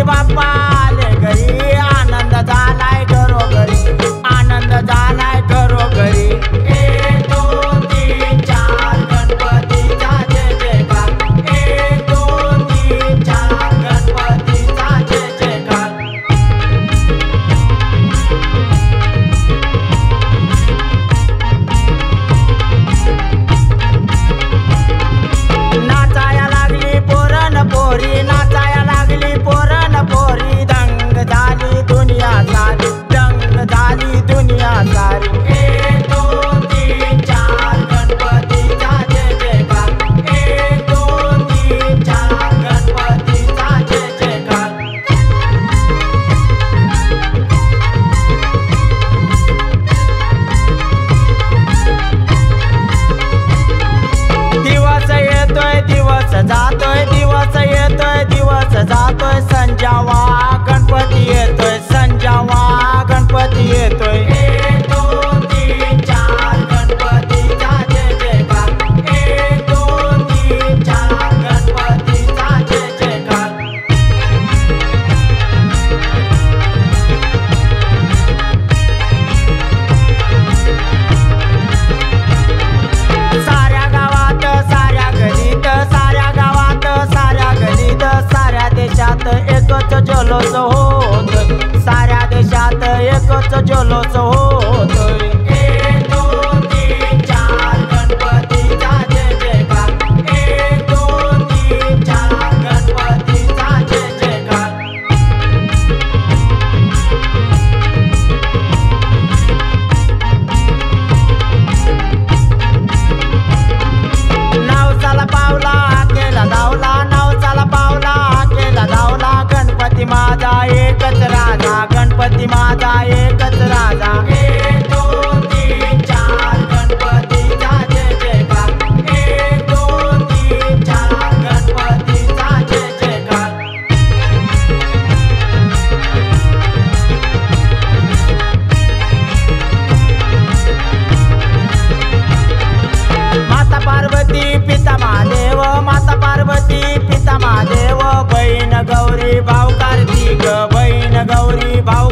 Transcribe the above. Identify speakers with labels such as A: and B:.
A: गणपती बाप्पा आले घरी, आनंद झालाय घरोघरी, आनंद झालाय घरोघरी। 1 2 3 4 गणपतीचा जय जयकार, 1 2 3 4 गणपतीचा जय जयकार। नाचाया लागली पोरण पोरी, नाचाया लागली पोरण पोरी, दंग झाली दुनिया सारी, दंग झाली दुनिया सारी। 1 2 3 4 गणपतीचा जय जयकार, 1 2 3 4 गणपतीचा जय जयकार। दिवस येतोय दिवस जातोय, दिवस येतोय दिवस जातोय, संजावा गणपती येतोय, संजावा गणपती येतोय। 1 2 3 4 गणपतीचा जय जयकार, 1 2 3 4 गणपतीचा जय जयकार। साऱ्या गावात साऱ्या गलीत, साऱ्या गावात साऱ्या गलीत, साऱ्या देशात एकच जल्लोष होत, साऱ्या देशात एकच जल्लोष होत। 1 2 3 4 गणपतीचा जय जयकार, 1 2 3 4 गणपतीचा जय जयकार। नवसाला पावला हाकेला धावला, नवसाला पावला हाकेला धावला, गणपती माझा एकच राजा, गणपती माझा एकच राजा। 1 2 3 4 गणपतीचा जय जयकार, 1 2 3 4 गणपतीचा जय जयकार। माता पार्वती पिता महादेव, माता पार्वती पिता महादेव, बहीण गौरी भाऊ कार्तिक, बहीण गौरी भाऊ